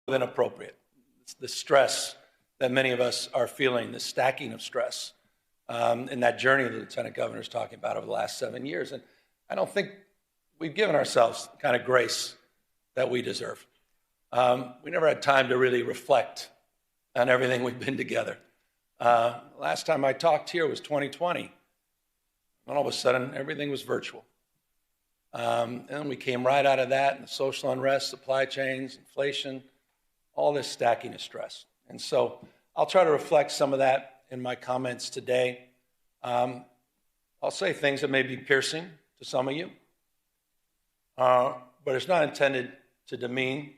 than appropriate. It's the stress that many of us are feeling, the stacking of stress, in that journey the Lieutenant Governor is talking about over the last 7 years. And I don't think we've given ourselves the kind of grace that we deserve. We never had time to really reflect on everything we've been together. Last time I talked here was 2020. And all of a sudden, everything was virtual. And we came right out of that, and the social unrest, supply chains, inflation, all this stacking of stress. And so I'll try to reflect some of that in my comments today. I'll say things that may be piercing to some of you, but it's not intended to demean,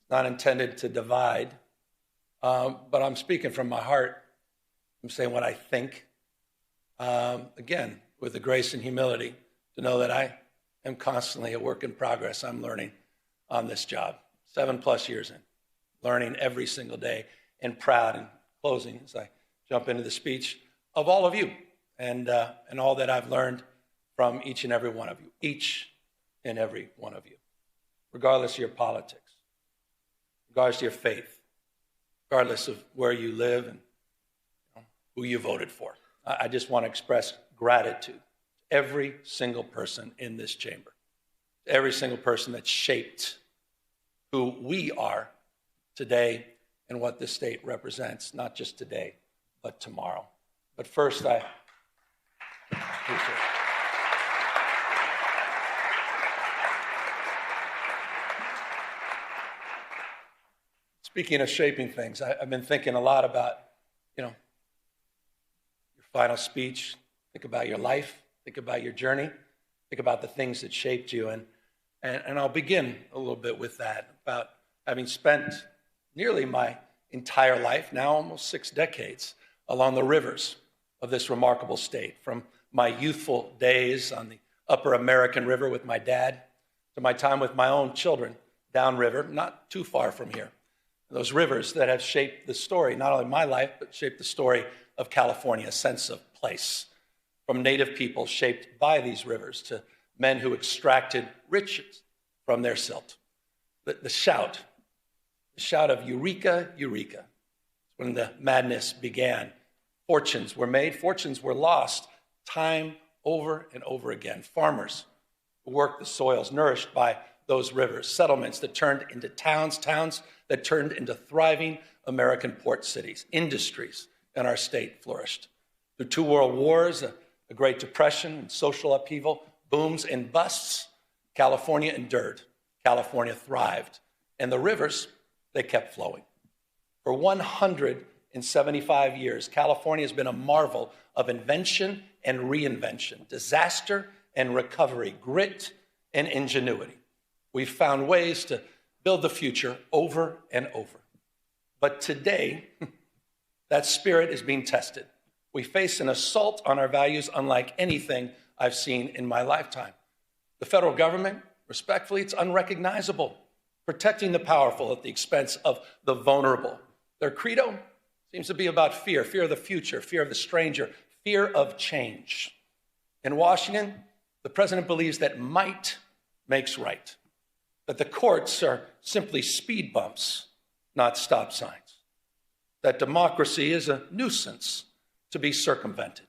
it's not intended to divide, but I'm speaking from my heart. I'm saying what I think, again, with the grace and humility to know that I am constantly a work in progress. I'm learning on this job, 7+ years in, learning every single day, and proud in closing as I jump into the speech of all of you and all that I've learned from each and every one of you, each and every one of you, regardless of your politics, regardless of your faith, regardless of where you live and who you voted for. I just want to express gratitude to every single person in this chamber, every single person that shaped who we are today and what this state represents, not just today, but tomorrow. But first, I appreciate it. Speaking of shaping things, I've been thinking a lot about, your final speech. Think about your life. Think about your journey. Think about the things that shaped you. And I'll begin a little bit with that, about having spent nearly my entire life, now almost 6 decades, along the rivers of this remarkable state, from my youthful days on the upper American River with my dad to my time with my own children downriver, not too far from here. Those rivers that have shaped the story, not only my life, but shaped the story of California, a sense of place, from native people shaped by these rivers to men who extracted riches from their silt. The shout of Eureka, Eureka, when the madness began. Fortunes were made, fortunes were lost, time over and over again. Farmers who worked the soils nourished by those rivers, settlements that turned into towns, towns that turned into thriving American port cities, industries in our state flourished. Through 2 world wars, a Great Depression, and social upheaval, booms and busts, California endured. California thrived. And the rivers, they kept flowing. For 175 years, California has been a marvel of invention and reinvention, disaster and recovery, grit and ingenuity. We've found ways to build the future over and over. But today, that spirit is being tested. We face an assault on our values unlike anything I've seen in my lifetime. The federal government, respectfully, it's unrecognizable, protecting the powerful at the expense of the vulnerable. Their credo seems to be about fear, fear of the future, fear of the stranger, fear of change. In Washington, the president believes that might makes right, that the courts are simply speed bumps, not stop signs, that democracy is a nuisance to be circumvented,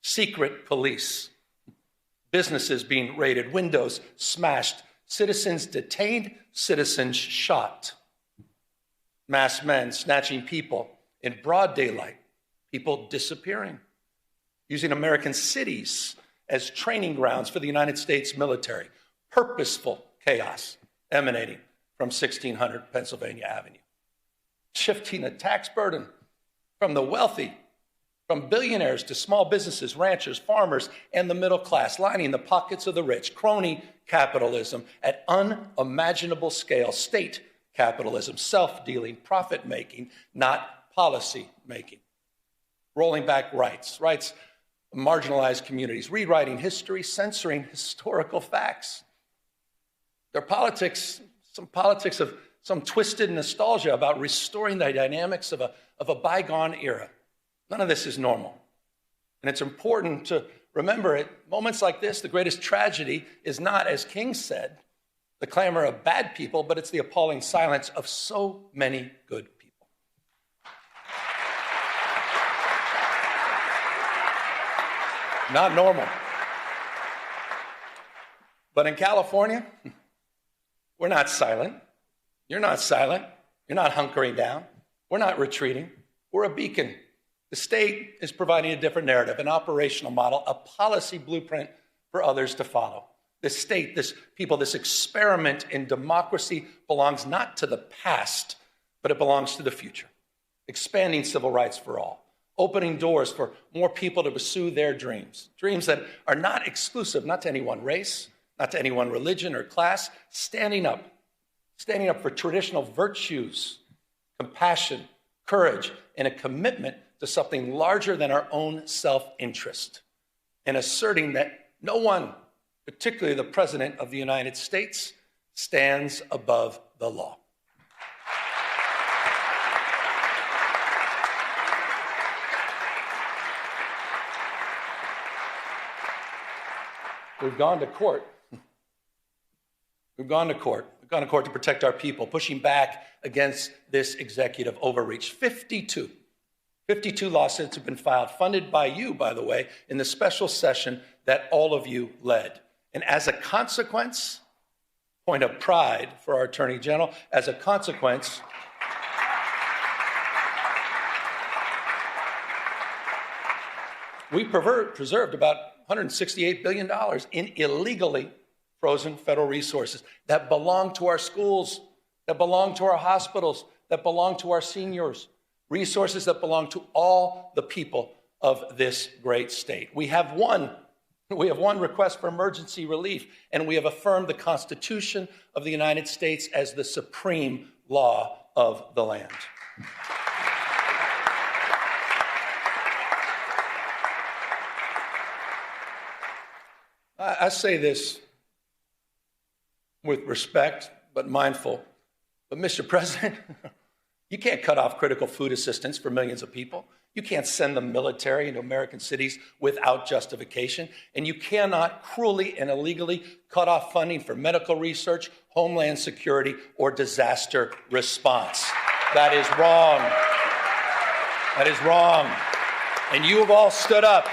secret police, businesses being raided, windows smashed, citizens detained, citizens shot, masked men snatching people in broad daylight, people disappearing, using American cities as training grounds for the United States military, purposeful chaos emanating from 1600 Pennsylvania Avenue, shifting a tax burden from the wealthy, from billionaires to small businesses, ranchers, farmers, and the middle class, lining the pockets of the rich, crony capitalism at unimaginable scale, state capitalism, self-dealing, profit-making, not policy-making, rolling back rights of marginalized communities, rewriting history, censoring historical facts. Their politics, of some twisted nostalgia about restoring the dynamics of a bygone era. None of this is normal. And it's important to remember at moments like this, the greatest tragedy is not, as King said, the clamor of bad people, but it's the appalling silence of so many good people. Not normal. But in California, we're not silent. You're not silent. You're not hunkering down. We're not retreating. We're a beacon. The state is providing a different narrative, an operational model, a policy blueprint for others to follow. This state, this people, this experiment in democracy belongs not to the past, but it belongs to the future. Expanding civil rights for all, opening doors for more people to pursue their dreams, dreams that are not exclusive, not to any one race, not to any one religion or class, standing up for traditional virtues, compassion, courage, and a commitment to something larger than our own self-interest, and asserting that no one, particularly the President of the United States, stands above the law. We've gone to court. We've gone to court. We've gone to court to protect our people, pushing back against this executive overreach. 52 lawsuits have been filed, funded by you, by the way, in the special session that all of you led. And as a consequence, point of pride for our Attorney General, as a consequence, we preserved about $168 billion in illegally frozen federal resources that belong to our schools, that belong to our hospitals, that belong to our seniors, resources that belong to all the people of this great state. We have one request for emergency relief, and we have affirmed the Constitution of the United States as the supreme law of the land. I say this with respect, but mindful. But Mr. President, you can't cut off critical food assistance for millions of people. You can't send the military into American cities without justification. And you cannot cruelly and illegally cut off funding for medical research, homeland security, or disaster response. That is wrong. That is wrong. And you have all stood up.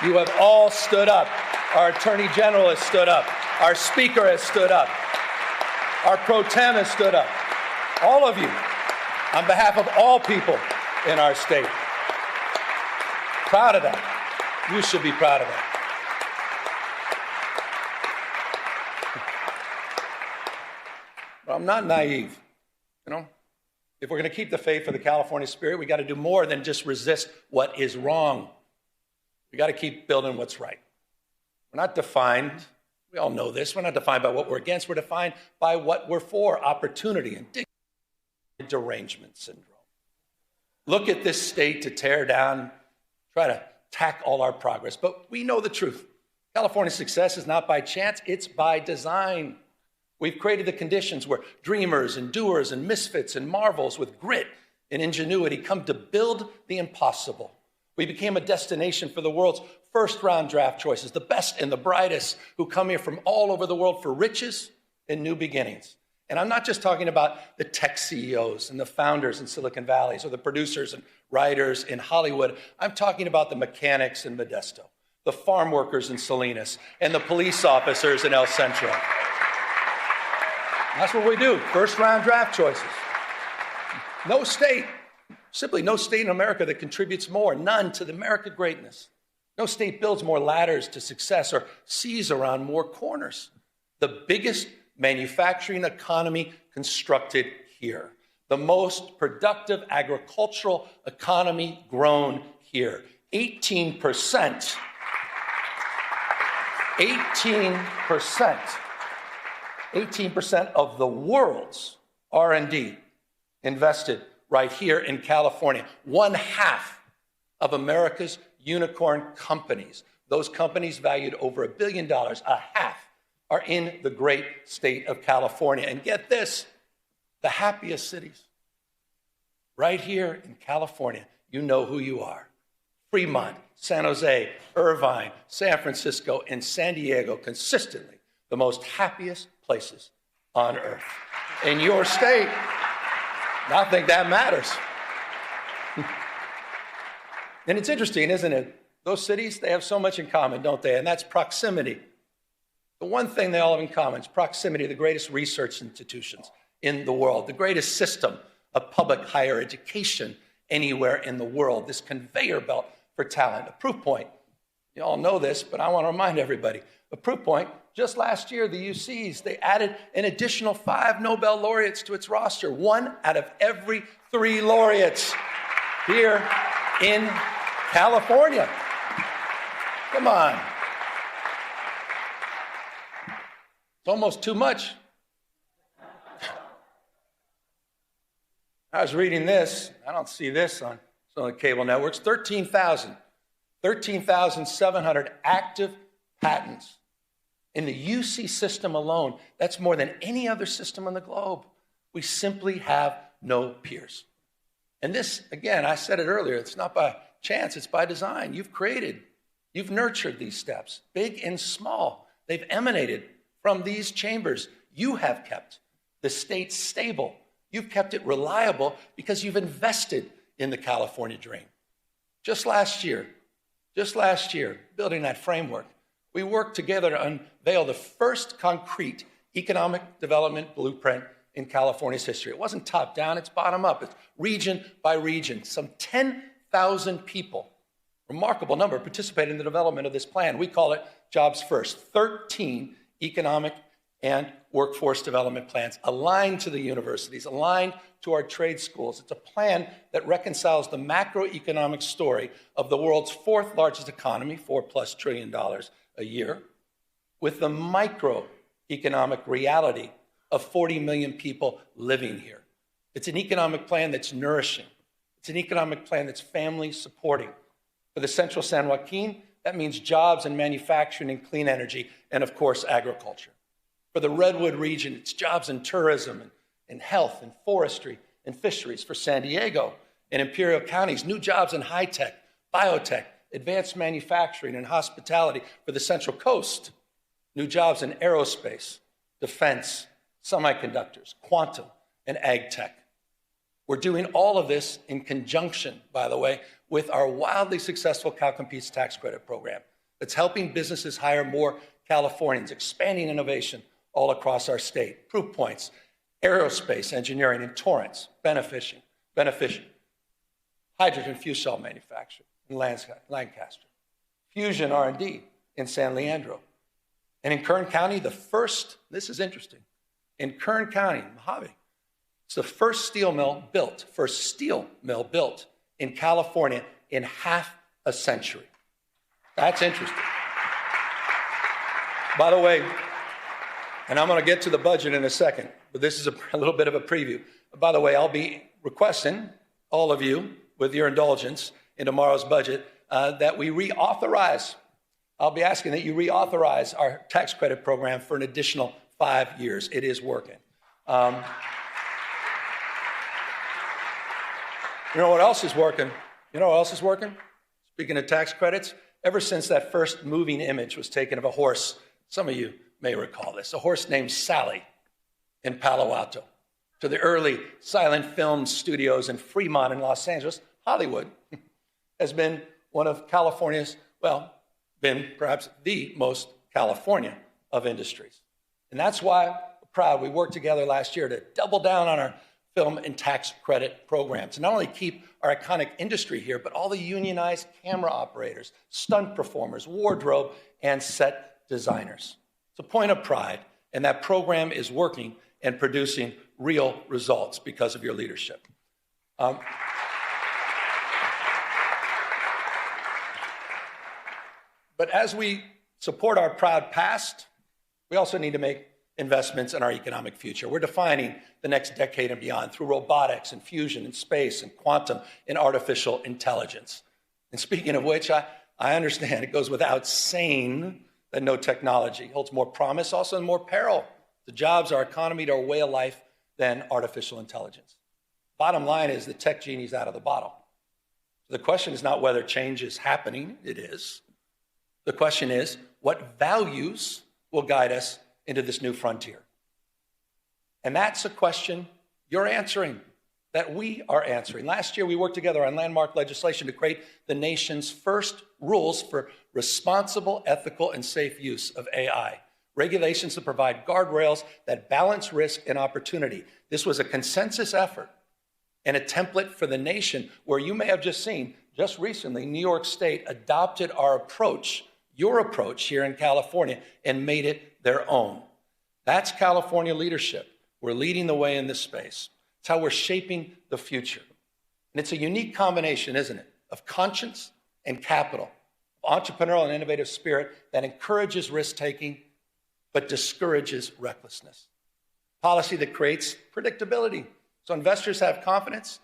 You have all stood up. Our Attorney General has stood up. Our Speaker has stood up. Our Pro Tem has stood up. All of you, on behalf of all people in our state. Proud of that. You should be proud of that. Well, I'm not naive. If we're going to keep the faith for the California spirit, we got to do more than just resist what is wrong. We got to keep building what's right. We're not defined, we all know this, we're not defined by what we're against, we're defined by what we're for, opportunity and dignity, derangement syndrome. Look at this state to tear down, try to tack all our progress. But we know the truth. California's success is not by chance, it's by design. We've created the conditions where dreamers and doers and misfits and marvels with grit and ingenuity come to build the impossible. We became a destination for the world's first-round draft choices, the best and the brightest who come here from all over the world for riches and new beginnings. And I'm not just talking about the tech CEOs and the founders in Silicon Valley or the producers and writers in Hollywood. I'm talking about the mechanics in Modesto, the farm workers in Salinas, and the police officers in El Centro. That's what we do, first-round draft choices. Simply no state in America that contributes more, none, to the American greatness. No state builds more ladders to success or sees around more corners. The biggest manufacturing economy constructed here. The most productive agricultural economy grown here. 18%. 18% of the world's R&D invested right here in California. 1/2 of America's unicorn companies, those companies valued over $1 billion, 1/2 are in the great state of California. And get this, the happiest cities, right here in California, you know who you are. Fremont, San Jose, Irvine, San Francisco, and San Diego, consistently the most happiest places on earth. In your state, I think that matters. And it's interesting, isn't it? Those cities, they have so much in common, don't they? And that's proximity. The one thing they all have in common is proximity to the greatest research institutions in the world, the greatest system of public higher education anywhere in the world, this conveyor belt for talent. A proof point, you all know this, but I want to remind everybody. A proof point, just last year, the UCs, they added an additional 5 Nobel laureates to its roster. 1 out of every 3 laureates here in California. Come on. It's almost too much. I was reading this. I don't see this on some of the cable networks. 13,700 active patents in the UC system alone. That's more than any other system on the globe. We simply have no peers. And this, again, I said it earlier, it's not by chance, it's by design. You've nurtured these steps, big and small. They've emanated from these chambers. You have kept the state stable. You've kept it reliable because you've invested in the California dream. Just last year, building that framework, we worked together to unveil the first concrete economic development blueprint in California's history. It wasn't top down, it's bottom up. It's region by region. Some 10,000 people, remarkable number, participated in the development of this plan. We call it Jobs First. 13 economic and workforce development plans aligned to the universities, aligned to our trade schools. It's a plan that reconciles the macroeconomic story of the world's 4th largest economy, $4+ trillion a year, with the microeconomic reality of 40 million people living here. It's an economic plan that's nourishing. It's an economic plan that's family supporting. For the Central San Joaquin, that means jobs in manufacturing and clean energy, and of course, agriculture. For the Redwood region, it's jobs in tourism and health and forestry and fisheries. For San Diego and Imperial counties, new jobs in high tech, biotech, advanced manufacturing and hospitality. For the Central Coast, new jobs in aerospace, defense, semiconductors, quantum, and ag tech. We're doing all of this in conjunction, by the way, with our wildly successful Cal Competes tax credit program that's helping businesses hire more Californians, expanding innovation all across our state. Proof points, aerospace engineering in Torrance, beneficial, hydrogen fuel cell manufacturing in Lancaster, fusion R&D in San Leandro. And in Kern County, this is interesting, in Kern County, Mojave, it's the first steel mill built in California in half a century. That's interesting. By the way, and I'm going to get to the budget in a second, but this is a little bit of a preview. By the way, I'll be requesting all of you, with your indulgence in tomorrow's budget, that we reauthorize. I'll be asking that you reauthorize our tax credit program for an additional 5 years. It is working. You know what else is working? Speaking of tax credits, ever since that first moving image was taken of a horse, some of you may recall this, a horse named Sally in Palo Alto, to the early silent film studios in Fremont in Los Angeles, Hollywood has been one of California's, been perhaps the most California of industries. And that's why we're proud we worked together last year to double down on our film and tax credit programs. And not only keep our iconic industry here, but all the unionized camera operators, stunt performers, wardrobe, and set designers. It's a point of pride, and that program is working and producing real results because of your leadership. But as we support our proud past, we also need to make investments in our economic future. We're defining the next decade and beyond through robotics and fusion and space and quantum and artificial intelligence. And speaking of which, I understand it goes without saying that no technology holds more promise, also and more peril to jobs, our economy, to our way of life than artificial intelligence. Bottom line is the tech genie's out of the bottle. The question is not whether change is happening, it is. The question is, what values will guide us into this new frontier? And that's a question you're answering, that we are answering. Last year, we worked together on landmark legislation to create the nation's first rules for responsible, ethical, and safe use of AI. Regulations that provide guardrails that balance risk and opportunity. This was a consensus effort and a template for the nation where you may have just seen, just recently, New York State adopted our approach, your approach here in California, and made it their own. That's California leadership. We're leading the way in this space. It's how we're shaping the future. And it's a unique combination, isn't it, of conscience and capital, entrepreneurial and innovative spirit that encourages risk-taking but discourages recklessness. Policy that creates predictability, so investors have confidence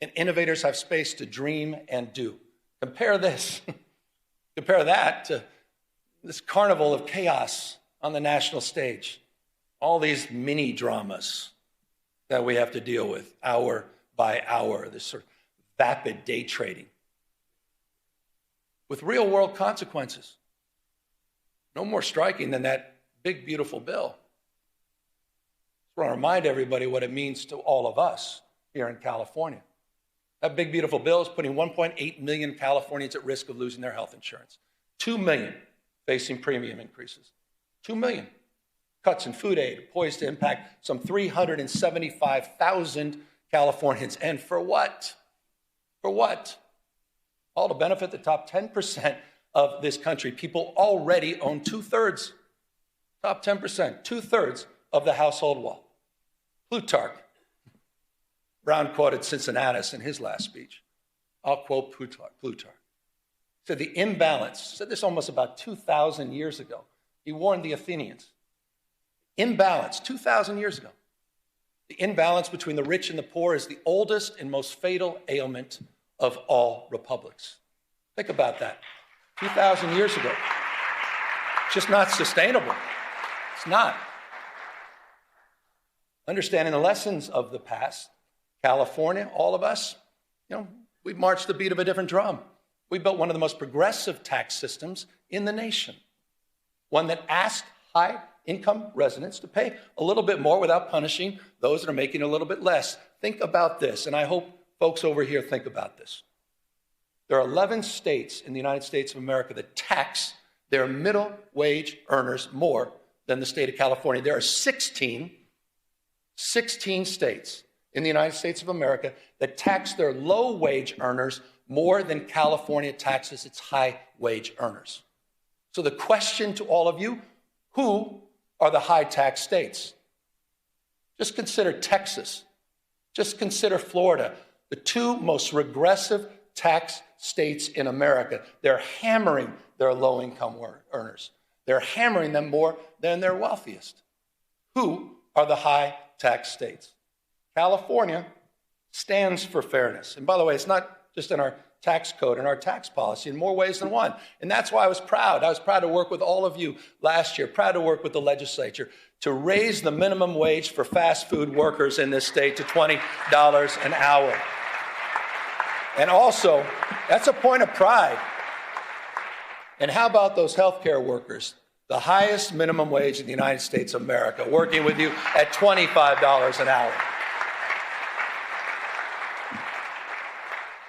and innovators have space to dream and do. Compare this, compare that to this carnival of chaos on the national stage. All these mini dramas that we have to deal with hour by hour, this sort of vapid day trading with real world consequences. No more striking than that big, beautiful bill. I want to remind everybody what it means to all of us here in California. That big, beautiful bill is putting 1.8 million Californians at risk of losing their health insurance. 2 million facing premium increases. 2 million. Cuts in food aid poised to impact some 375,000 Californians. And for what? For what? All to benefit the top 10% of this country. People already own 2/3. Top 10%, 2/3 of the household wealth. Plutarch, Brown quoted Cincinnatus in his last speech. I'll quote Plutarch. Said the imbalance, said this almost about 2,000 years ago. He warned the Athenians. Imbalance, 2,000 years ago. The imbalance between the rich and the poor is the oldest and most fatal ailment of all republics. Think about that. 2,000 years ago. It's just not sustainable. It's not. Understanding the lessons of the past, California, all of us, we marched the beat of a different drum. We built one of the most progressive tax systems in the nation. One that asked high-income residents to pay a little bit more without punishing those that are making a little bit less. Think about this, and I hope folks over here think about this. There are 11 states in the United States of America that tax their middle wage earners more than the state of California. There are 16 states in the United States of America that tax their low wage earners more than California taxes its high wage earners. So the question to all of you, who are the high tax states? Just consider Texas. Just consider Florida, the two most regressive tax states in America. They're hammering their low income earners. They're hammering them more than their wealthiest. Who are the high tax states? California stands for fairness. And by the way, it's not just in our tax code and our tax policy in more ways than one. And that's why I was proud. I was proud to work with all of you last year, proud to work with the legislature to raise the minimum wage for fast food workers in this state to $20 an hour. And also, that's a point of pride. And how about those healthcare workers? The highest minimum wage in the United States of America, working with you at $25 an hour.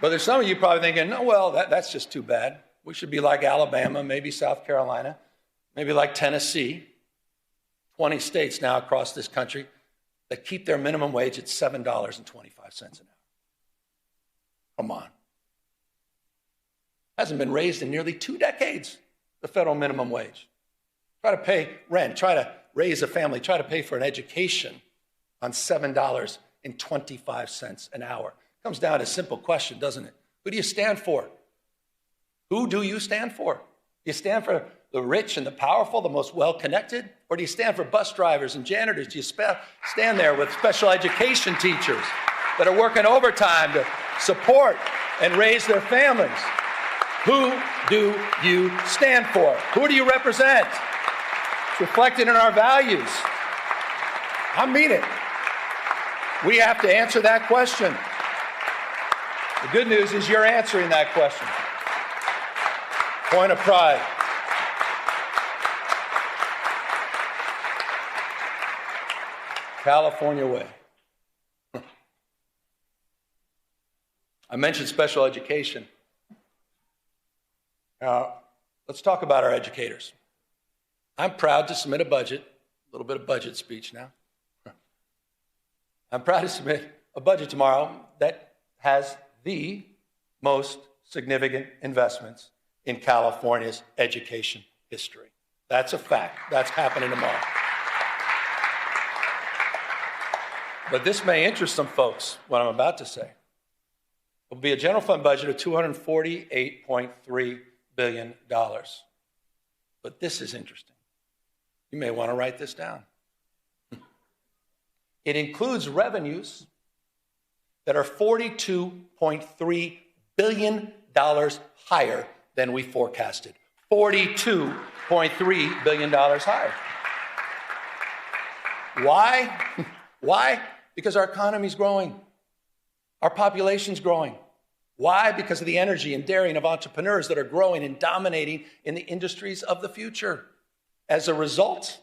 But there's some of you probably thinking, no, well, that's just too bad. We should be like Alabama, maybe South Carolina, maybe like Tennessee. 20 states now across this country that keep their minimum wage at $7.25 an hour. Come on. Hasn't been raised in nearly 2 decades, the federal minimum wage. Try to pay rent, try to raise a family, try to pay for an education on $7.25 an hour. Comes down to a simple question, doesn't it? Who do you stand for? Who do you stand for? Do you stand for the rich and the powerful, the most well-connected? Or do you stand for bus drivers and janitors? Do you stand there with special education teachers that are working overtime to support and raise their families? Who do you stand for? Who do you represent? It's reflected in our values. I mean it. We have to answer that question. The good news is you're answering that question. Point of pride. California way. I mentioned special education. Now, let's talk about our educators. I'm proud to submit a budget, a little bit of budget speech now. I'm proud to submit a budget tomorrow that has the most significant investments in California's education history. That's a fact. That's happening tomorrow. But this may interest some folks, what I'm about to say. It will be a general fund budget of $248.3 billion. But this is interesting. You may want to write this down. It includes revenues that are $42.3 billion higher than we forecasted. $42.3 billion higher. Why? Why? Because our economy's growing. Our population's growing. Why? Because of the energy and daring of entrepreneurs that are growing and dominating in the industries of the future. As a result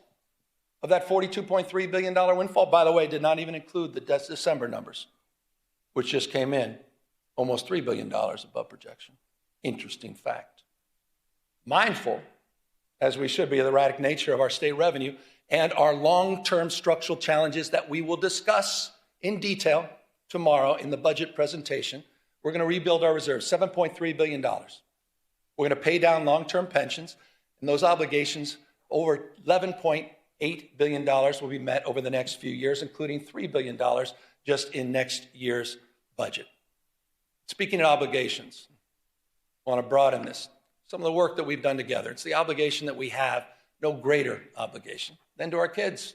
of that $42.3 billion windfall, by the way, did not even include the December numbers, which just came in almost $3 billion above projection. Interesting fact. Mindful, as we should be, of the erratic nature of our state revenue and our long-term structural challenges that we will discuss in detail tomorrow in the budget presentation, we're going to rebuild our reserves, $7.3 billion. We're going to pay down long-term pensions, and those obligations, over $11.8 billion, will be met over the next few years, including $3 billion just in next year's budget. Speaking of obligations, I want to broaden this. Some of the work that we've done together. It's the obligation that we have, no greater obligation than to our kids.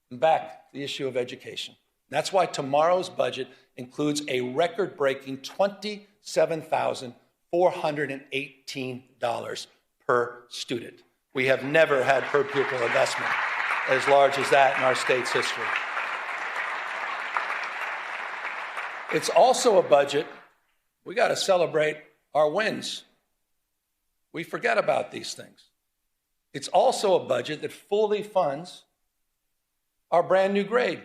And back to the issue of education. That's why tomorrow's budget includes a record-breaking $27,418 per student. We have never had per pupil investment as large as that in our state's history. It's also a budget, we got to celebrate our wins. We forget about these things. It's also a budget that fully funds our brand new grade,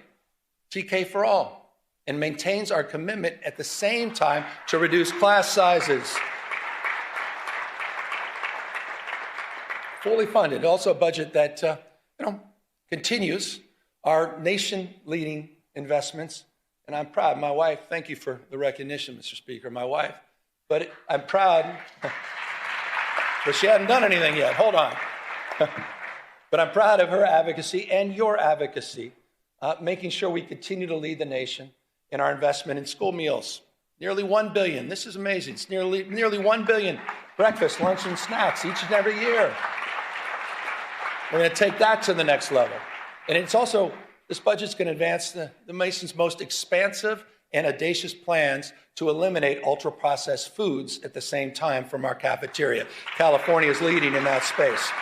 TK for All, and maintains our commitment at the same time to reduce class sizes. Fully funded. Also a budget that continues our nation-leading investments. And I'm proud. My wife, thank you for the recognition, Mr. Speaker, my wife. But I'm proud, but she hadn't done anything yet. Hold on. But I'm proud of her advocacy and your advocacy, making sure we continue to lead the nation in our investment in school meals. Nearly $1 billion. This is amazing. It's nearly $1 billion breakfast, lunch, and snacks each and every year. We're going to take that to the next level. And it's also, this budget's going to advance the nation's most expansive and audacious plans to eliminate ultra-processed foods at the same time from our cafeteria. California is leading in that space.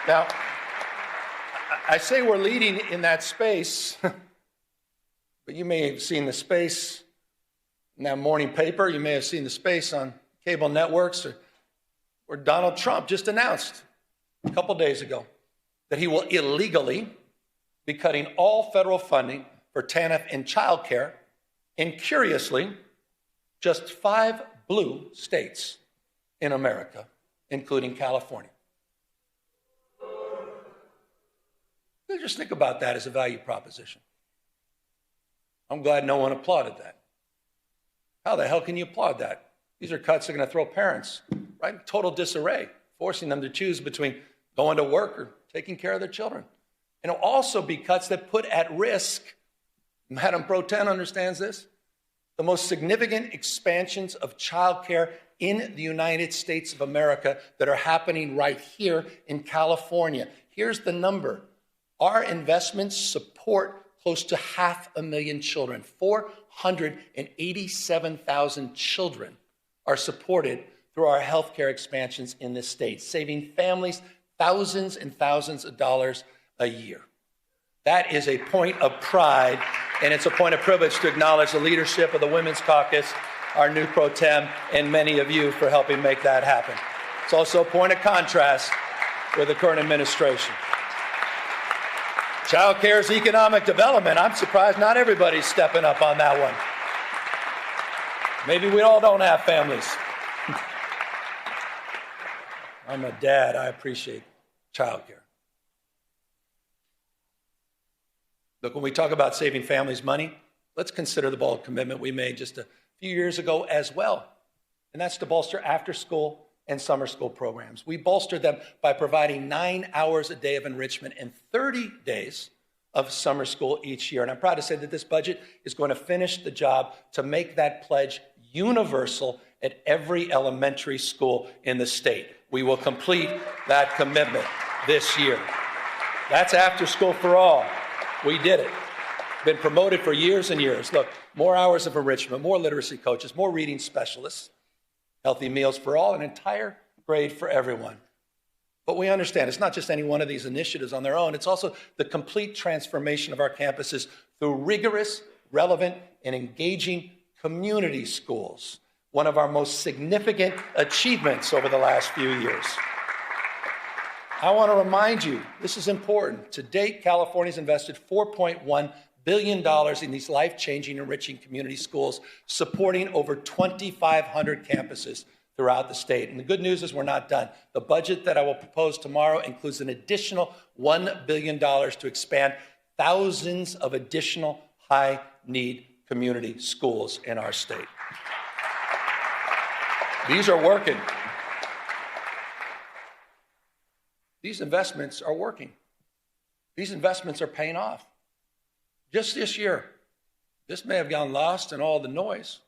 Now, I say we're leading in that space, but you may have seen the space in that morning paper. You may have seen the space on cable networks, where Donald Trump just announced a couple days ago that he will illegally be cutting all federal funding for TANF and childcare in, curiously, just 5 blue states in America, including California. Just think about that as a value proposition. I'm glad no one applauded that. How the hell can you applaud that? These are cuts that are going to throw parents right in total disarray, forcing them to choose between going to work or taking care of their children. And it'll also be cuts that put at risk, Madam Pro Tem understands this, the most significant expansions of childcare in the United States of America that are happening right here in California. Here's the number. Our investments support close to 500,000 children. 487,000 children are supported through our healthcare expansions in this state, saving families thousands and thousands of dollars a year. That is a point of pride, and it's a point of privilege to acknowledge the leadership of the Women's Caucus, our new pro tem, and many of you for helping make that happen. It's also a point of contrast with the current administration. Child care is economic development. I'm surprised not everybody's stepping up on that one. Maybe we all don't have families. I'm a dad. I appreciate child care. Look, when we talk about saving families money, let's consider the bold commitment we made just a few years ago as well. And that's to bolster after-school and summer school programs. We bolstered them by providing 9 hours a day of enrichment and 30 days of summer school each year. And I'm proud to say that this budget is going to finish the job to make that pledge universal at every elementary school in the state. We will complete that commitment this year. That's after school for all. We did it. Been promoted for years and years. Look, more hours of enrichment, more literacy coaches, more reading specialists, healthy meals for all, an entire grade for everyone. But we understand it's not just any one of these initiatives on their own. It's also the complete transformation of our campuses through rigorous, relevant, and engaging community schools, one of our most significant achievements over the last few years. I want to remind you, this is important. To date, California's invested $4.1 billion in these life-changing, enriching community schools, supporting over 2,500 campuses throughout the state. And the good news is we're not done. The budget that I will propose tomorrow includes an additional $1 billion to expand thousands of additional high-need community schools in our state. These are working. These investments are working. These investments are paying off. Just this year, this may have gone lost in all the noise,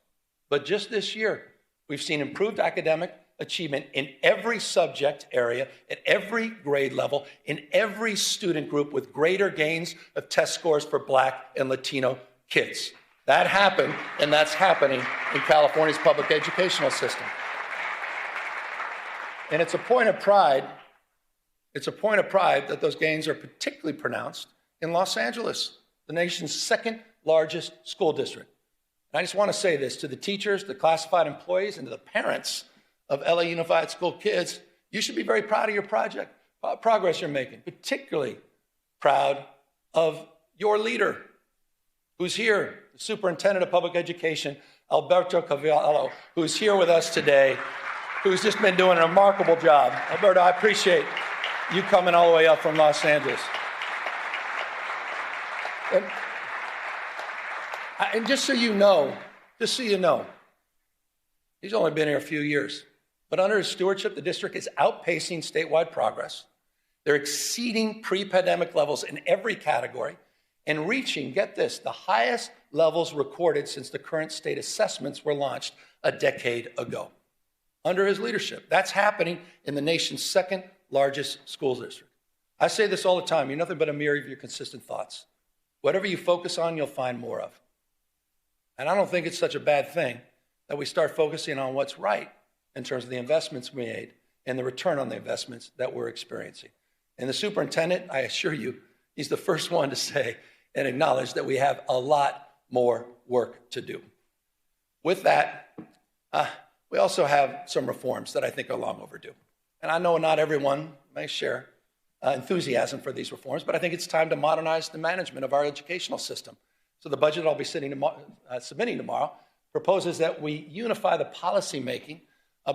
but just this year, we've seen improved academic achievement in every subject area, at every grade level, in every student group, with greater gains of test scores for Black and Latino kids. That happened, and that's happening in California's public educational system. And it's a point of pride. It's a point of pride that those gains are particularly pronounced in Los Angeles, the nation's second largest school district. And I just want to say this to the teachers, the classified employees, and to the parents of LA Unified School kids. You should be very proud of your progress you're making, particularly proud of your leader who's here, the Superintendent of Public Education, Alberto Cavallo, who's here with us today, who's just been doing a remarkable job. Alberto, I appreciate you coming all the way up from Los Angeles. And just so you know, he's only been here a few years, but under his stewardship, the district is outpacing statewide progress. They're exceeding pre-pandemic levels in every category and reaching, get this, the highest levels recorded since the current state assessments were launched a decade ago. Under his leadership, that's happening in the nation's second largest school district. I say this all the time, you're nothing but a mirror of your consistent thoughts. Whatever you focus on, you'll find more of. And I don't think it's such a bad thing that we start focusing on what's right in terms of the investments we made and the return on the investments that we're experiencing. And the superintendent, I assure you, he's the first one to say and acknowledge that we have a lot more work to do. With that, we also have some reforms that I think are long overdue. And I know not everyone may share enthusiasm for these reforms, but I think it's time to modernize the management of our educational system. So the budget I'll be submitting tomorrow proposes that we unify the policy making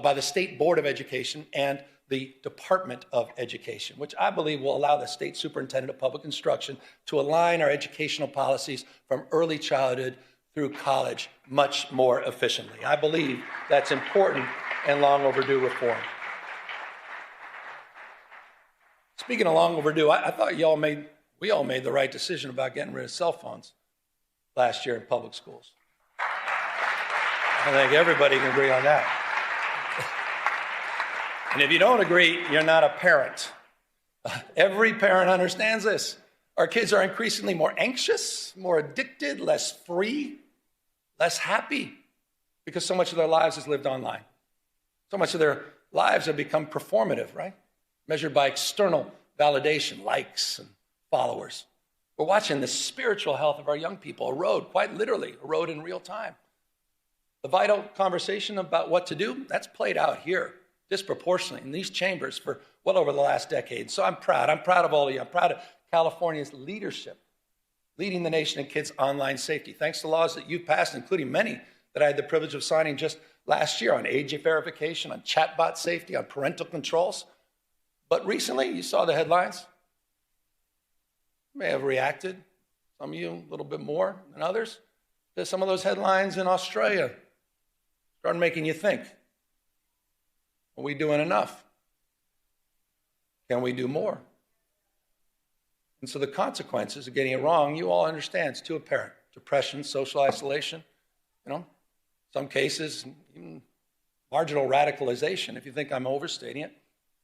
by the State Board of Education and the Department of Education, which I believe will allow the State Superintendent of Public Instruction to align our educational policies from early childhood through college much more efficiently. I believe that's important and long overdue reform. Speaking of long overdue, I thought we all made the right decision about getting rid of cell phones last year in public schools. I think everybody can agree on that. And if you don't agree, you're not a parent. Every parent understands this. Our kids are increasingly more anxious, more addicted, less free, less happy, because so much of their lives is lived online. So much of their lives have become performative, right? Measured by external validation, likes and followers. We're watching the spiritual health of our young people erode, quite literally, erode in real time. The vital conversation about what to do, that's played out here disproportionately in these chambers for well over the last decade. So I'm proud of all of you. I'm proud of California's leadership, leading the nation in kids' online safety, thanks to laws that you've passed, including many that I had the privilege of signing just last year on age verification, on chatbot safety, on parental controls. But recently, you saw the headlines. You may have reacted, some of you a little bit more than others, to some of those headlines in Australia. Started making you think, are we doing enough? Can we do more? And so the consequences of getting it wrong, you all understand, it's too apparent. Depression, social isolation, some cases, even marginal radicalization. If you think I'm overstating it,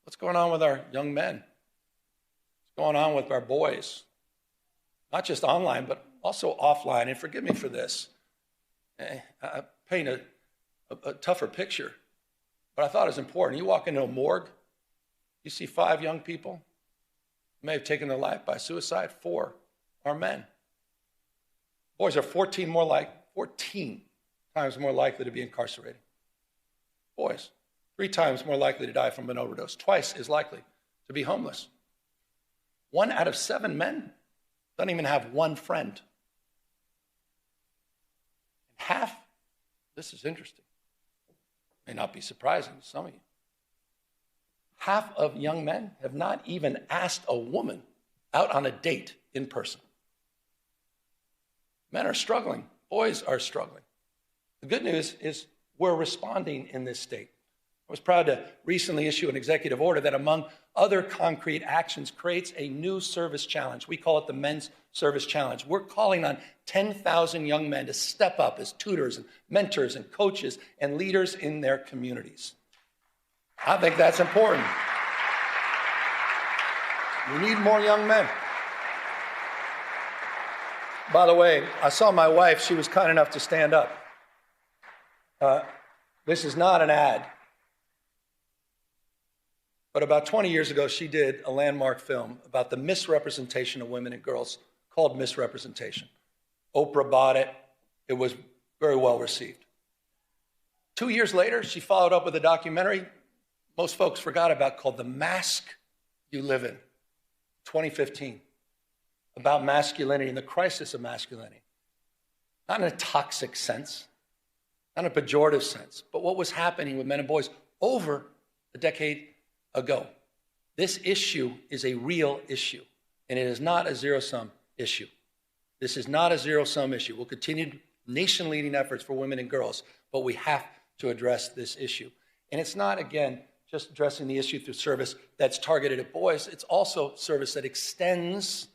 what's going on with our young men? What's going on with our boys? Not just online, but also offline. And forgive me for this. I paint a tougher picture, but I thought it was important. You walk into a morgue, you see 5 young people who may have taken their life by suicide. 4 are men. Boys are 14 times more likely to be incarcerated. Boys, 3 times more likely to die from an overdose, twice as likely to be homeless. 1 out of 7 men doesn't even have one friend. Half, this is interesting, may not be surprising to some of you, half of young men have not even asked a woman out on a date in person. Men are struggling. Boys are struggling. The good news is we're responding in this state. I was proud to recently issue an executive order that, among other concrete actions, creates a new service challenge. We call it the Men's Service Challenge. We're calling on 10,000 young men to step up as tutors and mentors and coaches and leaders in their communities. I think that's important. We need more young men. By the way, I saw my wife. She was kind enough to stand up. This is not an ad. But about 20 years ago, she did a landmark film about the misrepresentation of women and girls called Misrepresentation. Oprah bought it. It was very well received. 2 years later, she followed up with a documentary most folks forgot about called The Mask You Live In, 2015, about masculinity and the crisis of masculinity. Not in a toxic sense, not in a pejorative sense, but what was happening with men and boys over a decade ago. This issue is a real issue, and it is not a zero-sum issue. This is not a zero-sum issue. We'll continue nation-leading efforts for women and girls, but we have to address this issue. And it's not, again, just addressing the issue through service that's targeted at boys. It's also service that extends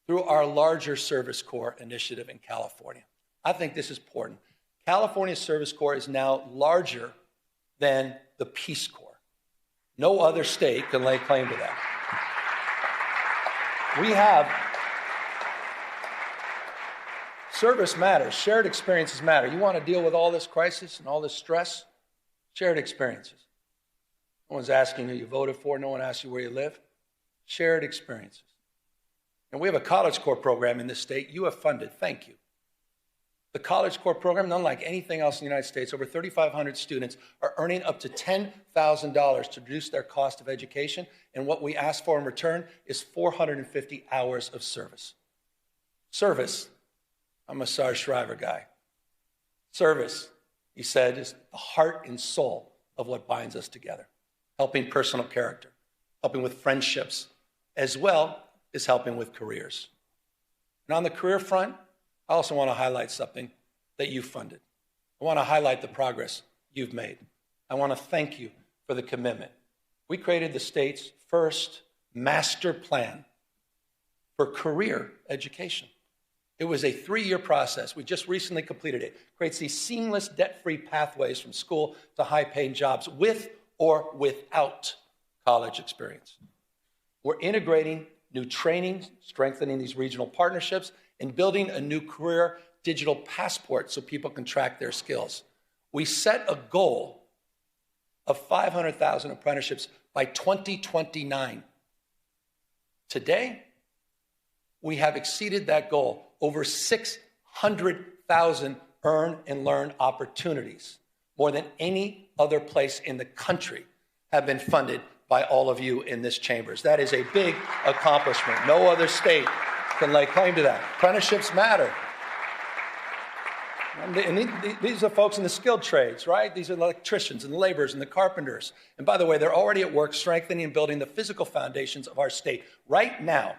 through our larger Service Corps initiative in California. I think this is important. California's Service Corps is now larger than the Peace Corps. No other state can lay claim to that. We have service matters. Shared experiences matter. You want to deal with all this crisis and all this stress? Shared experiences. No one's asking who you voted for. No one asks you where you live. Shared experiences. And we have a College Corps program in this state you have funded. Thank you. The College Corps program, unlike anything else in the United States, over 3,500 students are earning up to $10,000 to reduce their cost of education. And what we ask for in return is 450 hours of service. Service. I'm a Sarge Shriver guy. Service, he said, is the heart and soul of what binds us together. Helping personal character, helping with friendships, as well as helping with careers. And on the career front, I also want to highlight something that you funded. I want to highlight the progress you've made. I want to thank you for the commitment. We created the state's first master plan for career education. It was a 3-year process. We just recently completed it. It creates these seamless, debt-free pathways from school to high-paying jobs with or without college experience. We're integrating new training, strengthening these regional partnerships, and building a new career digital passport so people can track their skills. We set a goal of 500,000 apprenticeships by 2029. Today, we have exceeded that goal. Over 600,000 earn and learn opportunities, more than any other place in the country, have been funded by all of you in this chambers. That is a big accomplishment. No other state can lay claim to that. Apprenticeships matter. And these are folks in the skilled trades, right? These are the electricians and the laborers and the carpenters. And by the way, they're already at work strengthening and building the physical foundations of our state. Right now,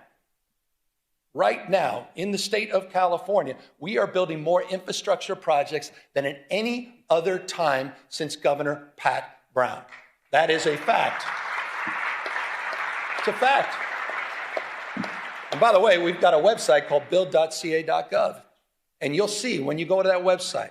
in the state of California, we are building more infrastructure projects than at any other time since Governor Pat Brown. That is a fact. It's a fact. And by the way, we've got a website called build.ca.gov. And you'll see when you go to that website,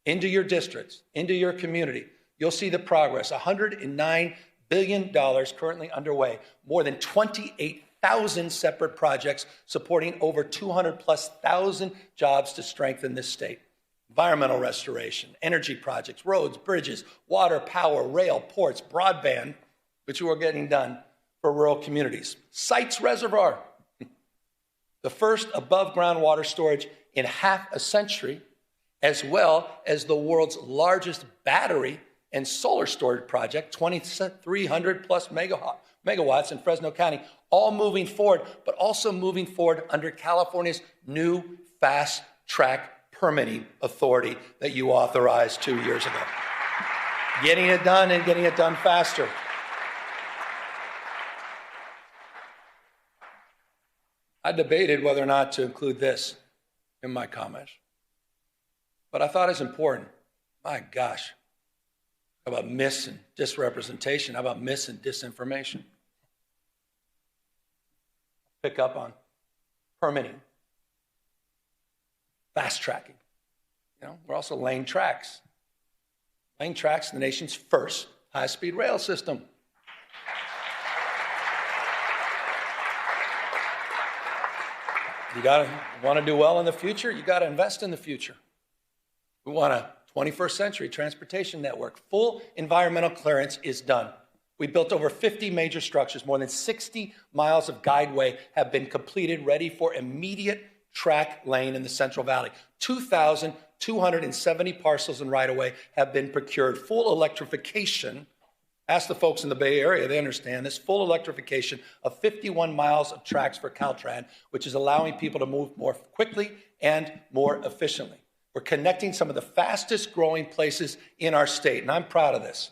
into your districts, into your community, you'll see the progress. $109 billion currently underway, more than 28,000 separate projects supporting over 200,000+ jobs to strengthen this state. Environmental restoration, energy projects, roads, bridges, water, power, rail, ports, broadband, which are getting done for rural communities. Sites Reservoir, the first above-ground water storage in half a century, as well as the world's largest battery and solar storage project, 2,300+ megawatts in Fresno County, all moving forward, but also moving forward under California's new fast-track permitting authority that you authorized 2 years ago. Getting it done and getting it done faster. I debated whether or not to include this in my comments, but I thought it's important. My gosh, how about mis and disrepresentation? How about mis and disinformation? Pick up on permitting, fast tracking. You know, we're also laying tracks. Laying tracks in the nation's first high-speed rail system. You want to do well in the future, you got to invest in the future. We want a 21st century transportation network. Full environmental clearance is done. We built over 50 major structures. More than 60 miles of guideway have been completed, ready for immediate track lane in the Central Valley. 2,270 parcels and right-of-way have been procured. Full electrification. Ask the folks in the Bay Area, they understand this. Full electrification of 51 miles of tracks for Caltrans, which is allowing people to move more quickly and more efficiently. We're connecting some of the fastest growing places in our state, and I'm proud of this.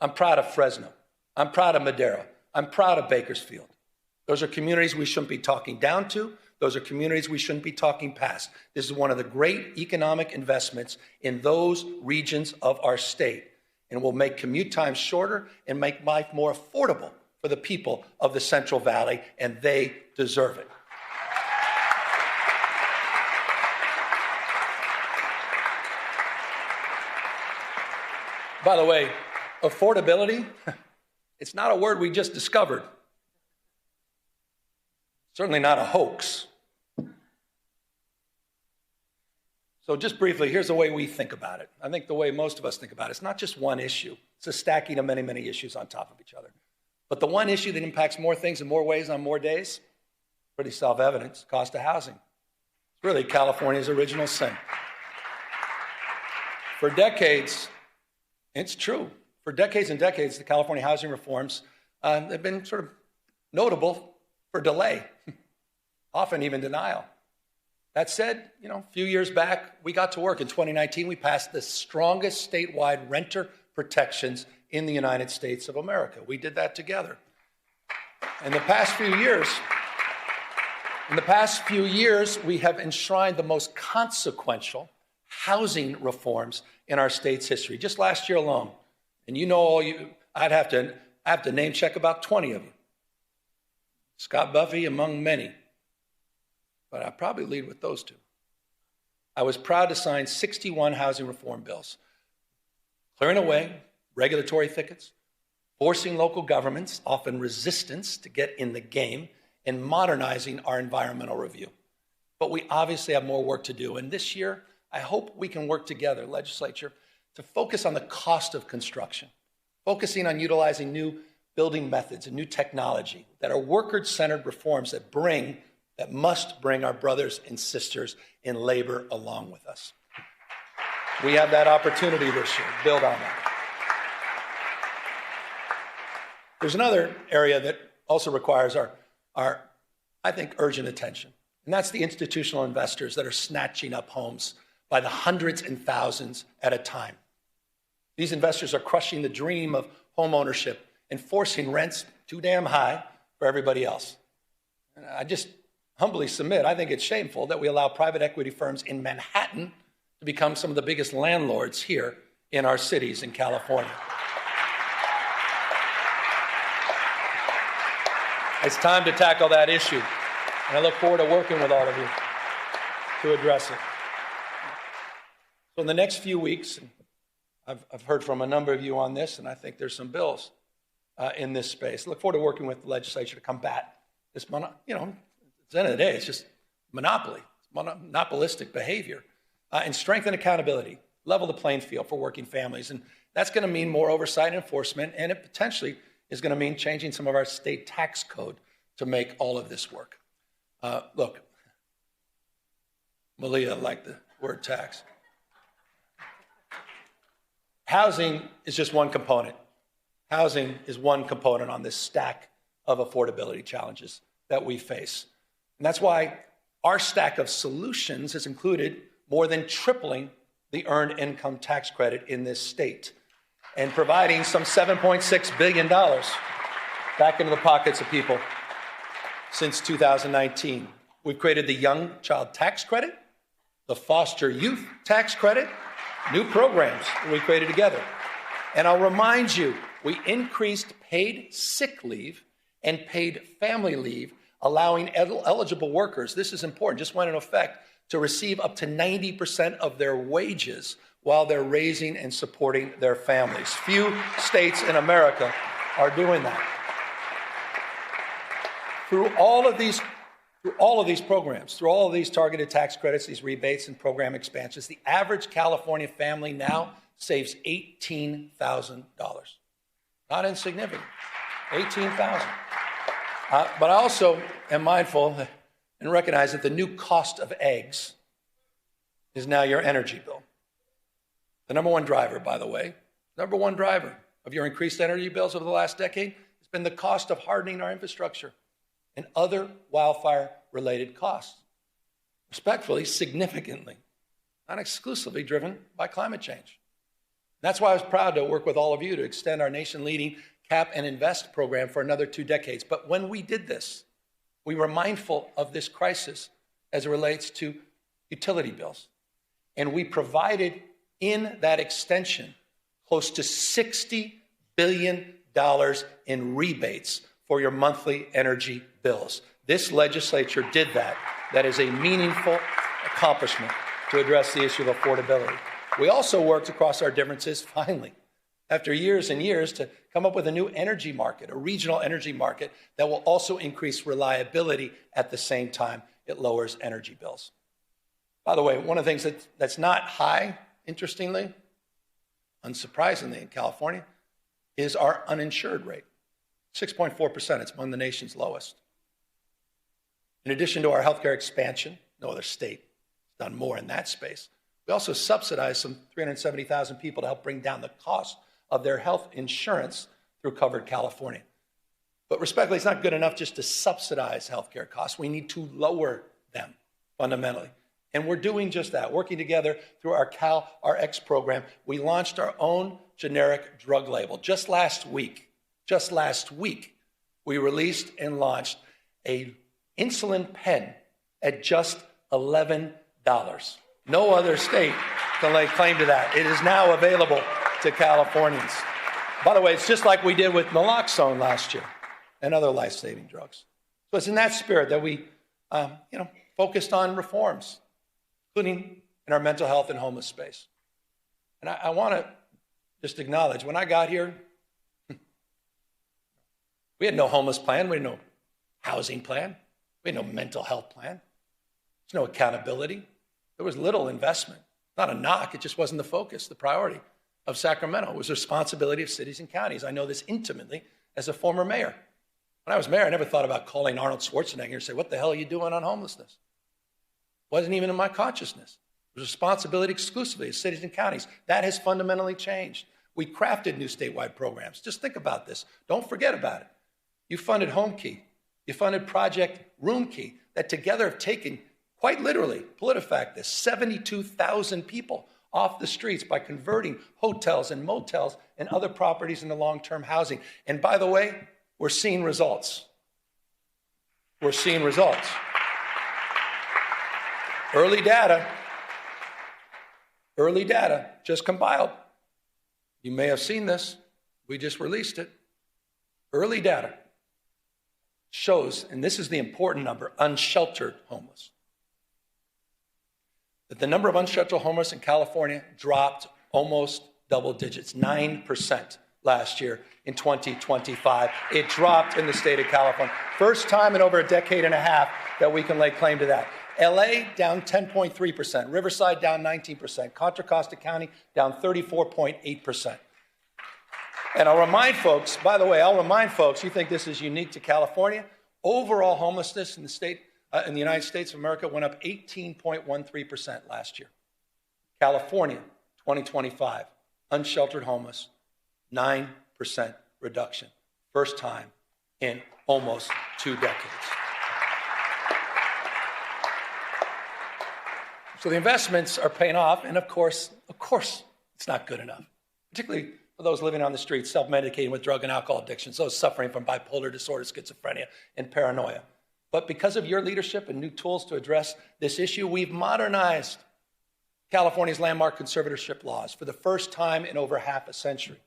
I'm proud of Fresno. I'm proud of Madera. I'm proud of Bakersfield. Those are communities we shouldn't be talking down to. Those are communities we shouldn't be talking past. This is one of the great economic investments in those regions of our state, and will make commute times shorter and make life more affordable for the people of the Central Valley, and they deserve it. By the way, affordability, it's not a word we just discovered. Certainly not a hoax. So just briefly, here's the way we think about it. I think the way most of us think about it, it's not just one issue. It's a stacking of many, many issues on top of each other. But the one issue that impacts more things in more ways on more days, pretty self-evident, cost of housing. It's really California's original sin. For decades, it's true. For decades and decades, the California housing reforms have been sort of notable for delay, often even denial. That said, a few years back, we got to work. In 2019, we passed the strongest statewide renter protections in the United States of America. We did that together. In the past few years, we have enshrined the most consequential housing reforms in our state's history. Just last year alone, and I'd have to name check about 20 of you. Scott Buffy among many. But I'd probably lead with those two. I was proud to sign 61 housing reform bills, clearing away regulatory thickets, forcing local governments, often resistance, to get in the game, and modernizing our environmental review. But we obviously have more work to do. And this year, I hope we can work together, legislature, to focus on the cost of construction, focusing on utilizing new building methods and new technology that are worker-centered reforms that must bring our brothers and sisters in labor along with us. We have that opportunity this year. Build on that. There's another area that also requires our, I think, urgent attention, and that's the institutional investors that are snatching up homes by the hundreds and thousands at a time. These investors are crushing the dream of home ownership and forcing rents too damn high for everybody else. And I just humbly submit, I think it's shameful that we allow private equity firms in Manhattan to become some of the biggest landlords here in our cities in California. It's time to tackle that issue, and I look forward to working with all of you to address it. So in the next few weeks, I've heard from a number of you on this, and I think there's some bills in this space. I look forward to working with the legislature to combat this, at the end of the day, it's just monopoly, monopolistic behavior, and strengthen accountability, level the playing field for working families. And that's going to mean more oversight and enforcement, and it potentially is going to mean changing some of our state tax code to make all of this work. Look, Malia liked the word tax. Housing is just one component. Housing is one component on this stack of affordability challenges that we face. And that's why our stack of solutions has included more than tripling the earned income tax credit in this state and providing some $7.6 billion back into the pockets of people since 2019. We've created the Young Child Tax Credit, the Foster Youth Tax Credit, new programs that we created together. And I'll remind you, we increased paid sick leave and paid family leave, allowing eligible workers, this is important, just went into effect, to receive up to 90% of their wages while they're raising and supporting their families. Few states in America are doing that. Through all of these programs, through all of these targeted tax credits, these rebates and program expansions, the average California family now saves $18,000. Not insignificant, $18,000. But I also am mindful and recognize that the new cost of eggs is now your energy bill. The number one driver, by the way, number one driver of your increased energy bills over the last decade has been the cost of hardening our infrastructure and other wildfire-related costs. Respectfully, significantly, not exclusively driven by climate change. That's why I was proud to work with all of you to extend our nation-leading Cap and Invest program for another 2 decades. But when we did this, we were mindful of this crisis as it relates to utility bills. And we provided in that extension close to $60 billion in rebates for your monthly energy bills. This legislature did that. That is a meaningful accomplishment to address the issue of affordability. We also worked across our differences, finally, after years and years, to come up with a new energy market, a regional energy market that will also increase reliability at the same time it lowers energy bills. By the way, one of the things that's not high, interestingly, unsurprisingly in California, is our uninsured rate. 6.4%, it's among the nation's lowest. In addition to our healthcare expansion, no other state has done more in that space. We also subsidize some 370,000 people to help bring down the cost of their health insurance through Covered California. But respectfully, it's not good enough just to subsidize healthcare costs. We need to lower them fundamentally. And we're doing just that. Working together through our CalRx program, we launched our own generic drug label. Just last week, we released and launched a insulin pen at just $11. No other state can lay claim to that. It is now available to Californians. By the way, it's just like we did with naloxone last year and other life-saving drugs. So it's in that spirit that we focused on reforms, including in our mental health and homeless space. And I want to just acknowledge, when I got here, we had no homeless plan, we had no housing plan, we had no mental health plan, there's no accountability. There was little investment. Not a knock, it just wasn't the focus, the priority of Sacramento. It was the responsibility of cities and counties. I know this intimately as a former mayor. When I was mayor, I never thought about calling Arnold Schwarzenegger and say, what the hell are you doing on homelessness? Wasn't even in my consciousness. It was responsibility exclusively of cities and counties. That has fundamentally changed. We crafted new statewide programs. Just think about this. Don't forget about it. You funded Home Key. You funded Project Room Key that together have taken, quite literally, PolitiFact this, 72,000 people off the streets by converting hotels and motels and other properties into long-term housing. And by the way, we're seeing results. We're seeing results. Early data just compiled. You may have seen this. We just released it. Early data shows, and this is the important number, unsheltered homeless, that the number of unsheltered homeless in California dropped almost double digits, 9% last year in 2025. It dropped in the state of California. First time in over a decade and a half that we can lay claim to that. LA down 10.3%, Riverside down 19%, Contra Costa County down 34.8%. And I'll remind folks, by the way, you think this is unique to California. Overall homelessness in the state, in the United States of America went up 18.13% last year. California, 2025, unsheltered homeless, 9% reduction. First time in almost 2 decades. So the investments are paying off, and of course, it's not good enough, particularly for those living on the streets, self-medicating with drug and alcohol addictions, those suffering from bipolar disorder, schizophrenia, and paranoia. But because of your leadership and new tools to address this issue, we've modernized California's landmark conservatorship laws for the first time in over half a century.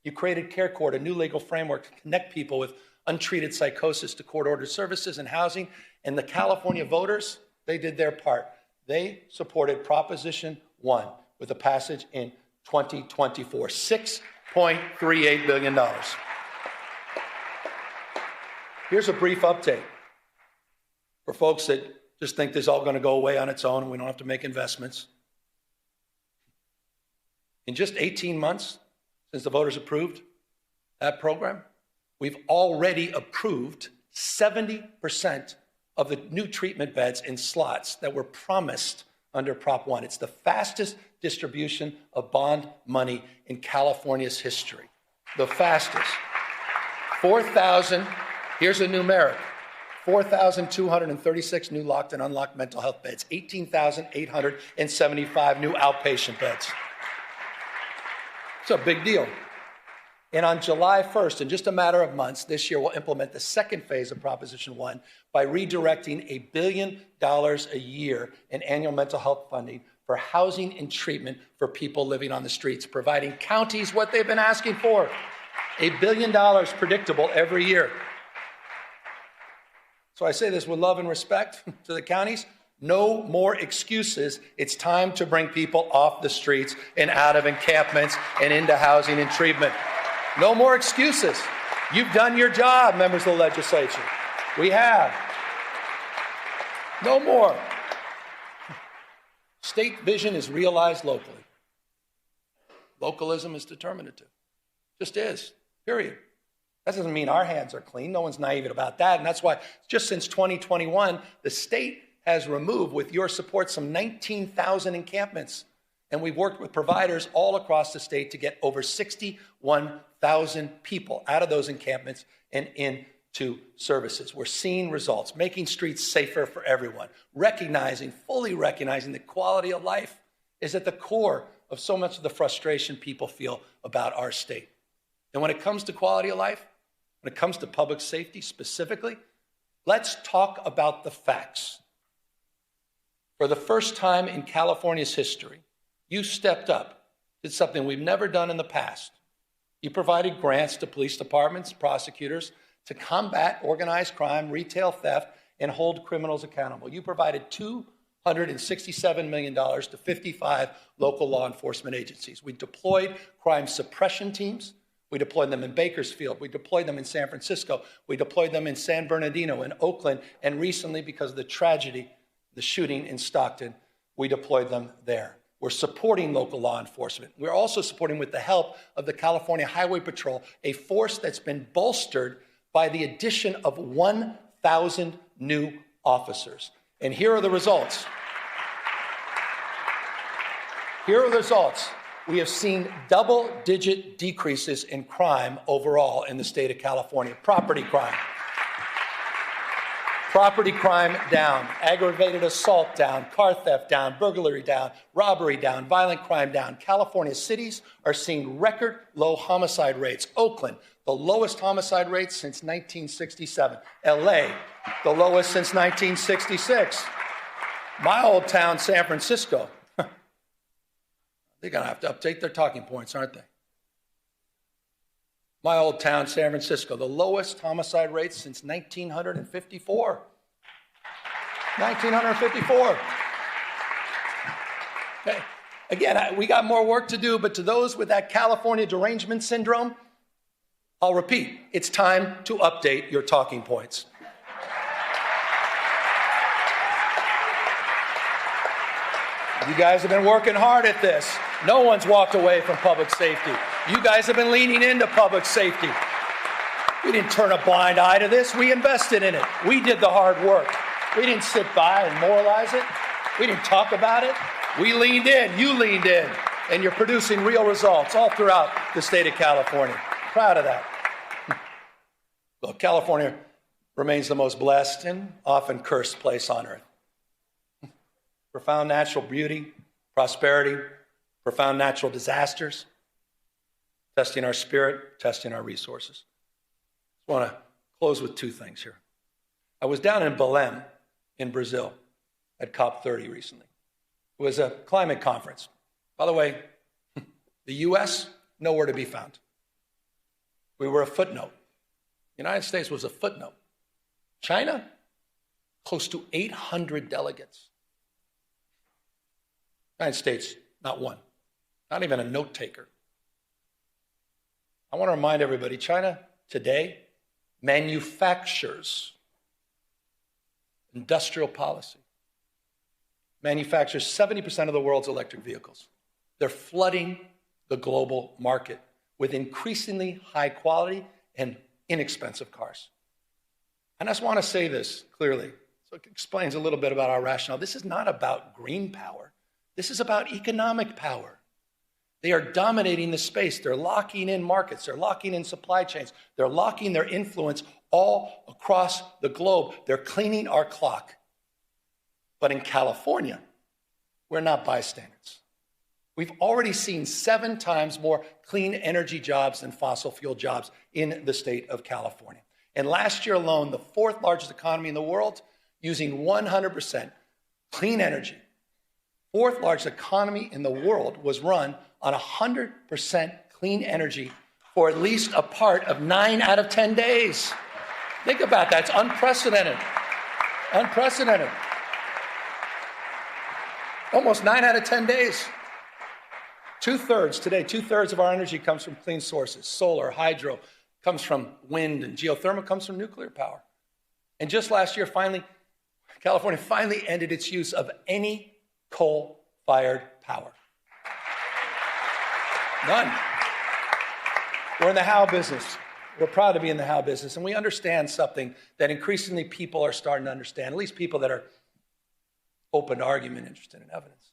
You created Care Court, a new legal framework to connect people with untreated psychosis to court-ordered services and housing, and the California voters, they did their part. They supported Proposition 1 with a passage in 2024, $6.38 billion. Here's a brief update for folks that just think this is all going to go away on its own and we don't have to make investments. In just 18 months since the voters approved that program, we've already approved 70% of the new treatment beds and slots that were promised under Prop 1. It's the fastest distribution of bond money in California's history. The fastest. 4,000, here's a numeric, 4,236 new locked and unlocked mental health beds, 18,875 new outpatient beds. It's a big deal. And on July 1st, in just a matter of months, this year we'll implement the second phase of Proposition 1 by redirecting $1 billion a year in annual mental health funding for housing and treatment for people living on the streets, providing counties what they've been asking for, $1 billion predictable every year. So I say this with love and respect to the counties. No more excuses. It's time to bring people off the streets and out of encampments and into housing and treatment. No more excuses. You've done your job, members of the legislature. We have. No more. State vision is realized locally. Localism is determinative. Just is, period. That doesn't mean our hands are clean. No one's naive about that. And that's why just since 2021, the state has removed, with your support, some 19,000 encampments. And we've worked with providers all across the state to get over 61,000 people out of those encampments and into services. We're seeing results, making streets safer for everyone, fully recognizing that quality of life is at the core of so much of the frustration people feel about our state. And when it comes to quality of life, when it comes to public safety specifically, let's talk about the facts. For the first time in California's history, you stepped up, did something we've never done in the past. You provided grants to police departments, prosecutors, to combat organized crime, retail theft, and hold criminals accountable. You provided $267 million to 55 local law enforcement agencies. We deployed crime suppression teams. We deployed them in Bakersfield. We deployed them in San Francisco. We deployed them in San Bernardino, in Oakland, and recently, because of the tragedy, the shooting in Stockton, we deployed them there. We're supporting local law enforcement. We're also supporting, with the help of the California Highway Patrol, a force that's been bolstered by the addition of 1,000 new officers. And here are the results. Here are the results. we have seen double-digit decreases in crime overall in the state of California. Property crime. Property crime down, aggravated assault down, car theft down, burglary down, robbery down, violent crime down. California cities are seeing record low homicide rates. Oakland, the lowest homicide rate since 1967. LA, the lowest since 1966. My old town, San Francisco, they're going to have to update their talking points, aren't they? My old town, San Francisco, the lowest homicide rate since 1954. 1954. Okay. Again, we got more work to do, but to those with that California derangement syndrome, I'll repeat, it's time to update your talking points. You guys have been working hard at this. No one's walked away from public safety. You guys have been leaning into public safety. We didn't turn a blind eye to this. We invested in it. We did the hard work. We didn't sit by and moralize it. We didn't talk about it. We leaned in. You leaned in. And you're producing real results all throughout the state of California. Proud of that. Well, California remains the most blessed and often cursed place on earth. Profound natural beauty, prosperity, profound natural disasters, testing our spirit, testing our resources. I want to close with two things here. I was down in Belém in Brazil at COP30 recently. It was a climate conference. By the way, the U.S., nowhere to be found. We were a footnote. The United States was a footnote. China, close to 800 delegates. United States, not one, not even a note taker. I want to remind everybody, China today manufactures industrial policy, manufactures 70% of the world's electric vehicles. They're flooding the global market with increasingly high quality and inexpensive cars. And I just want to say this clearly, so it explains a little bit about our rationale. This is not about green power. This is about economic power. They are dominating the space. They're locking in markets. They're locking in supply chains. They're locking their influence all across the globe. They're cleaning our clock. But in California, we're not bystanders. We've already seen 7 times more clean energy jobs than fossil fuel jobs in the state of California. And last year alone, the 4th largest economy in the world, using 100% clean energy, 4th largest economy in the world was run on 100% clean energy for at least a part of 9 out of 10 days. Think about that. It's unprecedented. Unprecedented. Almost 9 out of 10 days. 2/3 today, 2/3 of our energy comes from clean sources. Solar, hydro, comes from wind, and geothermal comes from nuclear power. And just last year, California finally ended its use of any coal-fired power. None. We're in the how business. We're proud to be in the how business, and we understand something that increasingly people are starting to understand, at least people that are open to argument, interested in evidence.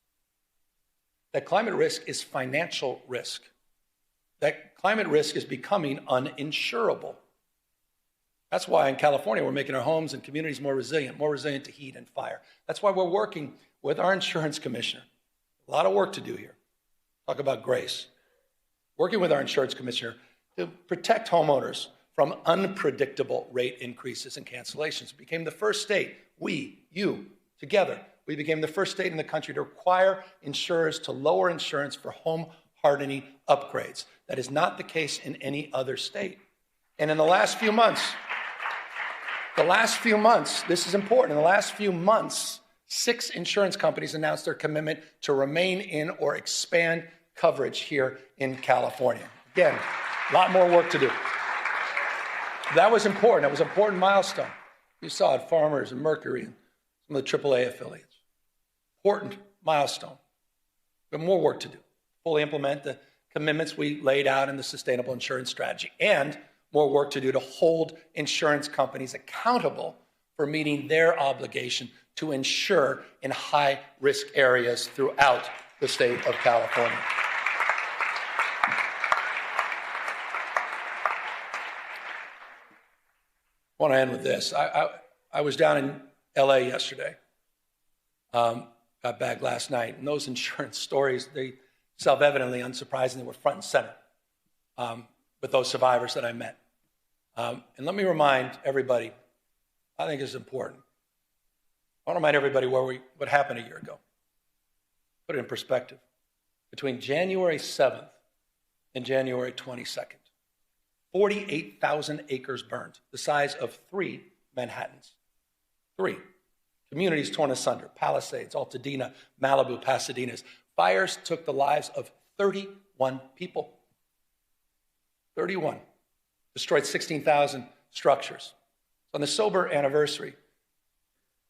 That climate risk is financial risk. That climate risk is becoming uninsurable. That's why in California we're making our homes and communities more resilient to heat and fire. That's why we're working with our insurance commissioner. A lot of work to do here. Talk about grace. Working with our insurance commissioner to protect homeowners from unpredictable rate increases and cancellations. We became the first state, you, together, we became the first state in the country to require insurers to lower insurance for home hardening upgrades. That is not the case in any other state. And in the last few months, this is important, in the last few months, 6 insurance companies announced their commitment to remain in or expand coverage here in California. Again, a lot more work to do. That was important. That was an important milestone. You saw it, Farmers and Mercury and some of the AAA affiliates. Important milestone. We have more work to do. Fully implement the commitments we laid out in the sustainable insurance strategy, and more work to do to hold insurance companies accountable for meeting their obligation to insure in high-risk areas throughout the state of California. want to end with this. I was down in LA yesterday, got back last night, and those insurance stories, they self-evidently, unsurprisingly, were front and center with those survivors that I met. And let me remind everybody, I think it's important. I want to remind everybody what happened a year ago. Put it in perspective. Between January 7th and January 22nd, 48,000 acres burned, the size of 3 Manhattans. 3. Communities torn asunder, Palisades, Altadena, Malibu, Pasadena's. Fires took the lives of 31 people. 31. Destroyed 16,000 structures. So on the sober anniversary,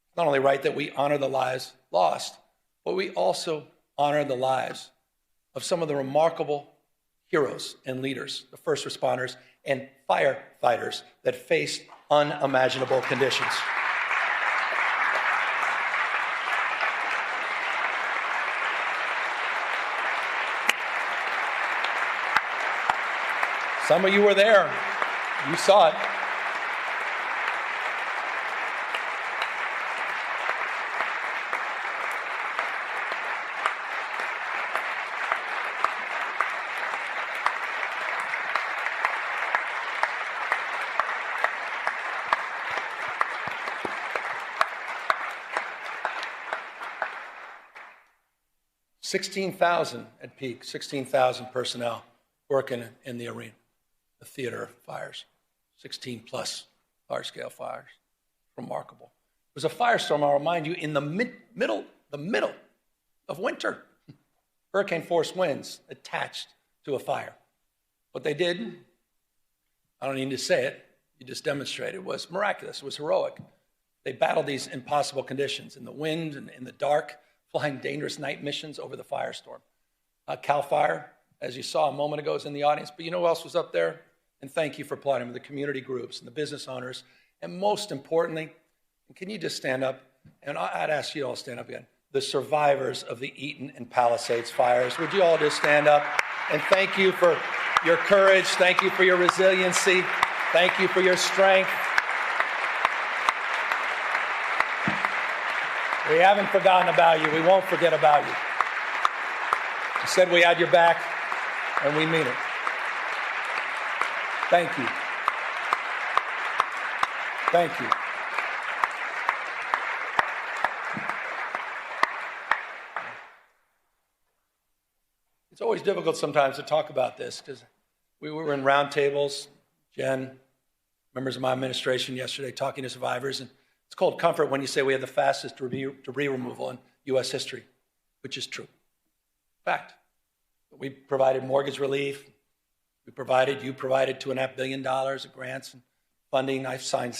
it's not only right that we honor the lives lost, but we also honor the lives of some of the remarkable heroes and leaders, the first responders and firefighters that faced unimaginable conditions. Some of you were there. You saw it. $16,000 at peak, 16,000 personnel working in the arena, the theater of fires, 16 plus large-scale fires. Remarkable. It was a firestorm, I'll remind you, in the middle of winter. Hurricane force winds attached to a fire. What they did, I don't need to say it, you just demonstrated, was miraculous, it was heroic. They battled these impossible conditions in the wind and in the dark, flying dangerous night missions over the firestorm. CAL FIRE, as you saw a moment ago, is in the audience, but you know who else was up there? And thank you for applauding the community groups and the business owners, and most importantly, can you just stand up? And I'd ask you all to stand up again. The survivors of the Eaton and Palisades fires. Would you all just stand up? And thank you for your courage. Thank you for your resiliency. Thank you for your strength. We haven't forgotten about you. We won't forget about you. You said we had your back, and we mean it. Thank you. Thank you. It's always difficult sometimes to talk about this because we were in roundtables, Jen, members of my administration yesterday talking to survivors, and it's called comfort when you say we have the fastest debris removal in U.S. history, which is true. Fact. We provided mortgage relief. You provided $2.5 billion of grants and funding. I've signed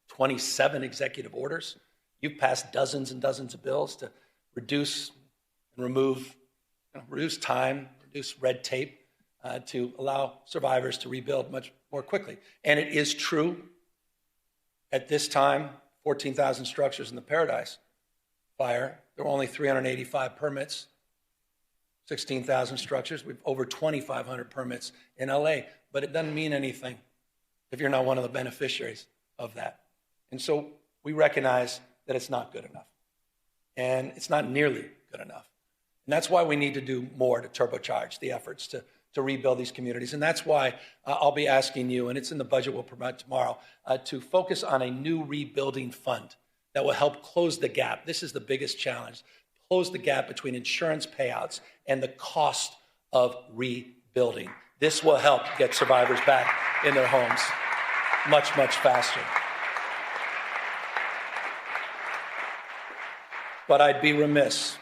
27 executive orders. You've passed dozens and dozens of bills to reduce and remove, reduce time, reduce red tape to allow survivors to rebuild much more quickly. And it is true at this time, 14,000 structures in the Paradise fire. There were only 385 permits, 16,000 structures. We've over 2,500 permits in LA, but it doesn't mean anything if you're not one of the beneficiaries of that. And so we recognize that it's not good enough. And it's not nearly good enough. And that's why we need to do more to turbocharge the efforts to rebuild these communities. And that's why I'll be asking you, and it's in the budget we'll promote tomorrow, to focus on a new rebuilding fund that will help close the gap. This is the biggest challenge. Close the gap between insurance payouts and the cost of rebuilding. This will help get survivors back in their homes much, much faster. But I'd be remiss.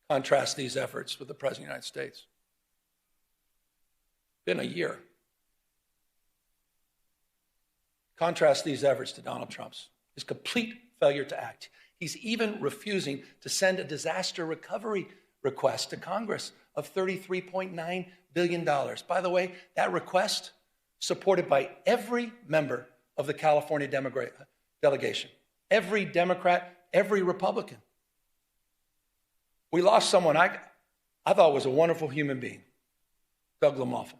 Contrast these efforts with the President of the United States. Been a year. Contrast these efforts to Donald Trump's. His complete failure to act. He's even refusing to send a disaster recovery request to Congress of $33.9 billion. By the way, that request supported by every member of the California delegation. Every Democrat, every Republican. We lost someone I thought was a wonderful human being, Doug LaMalfa.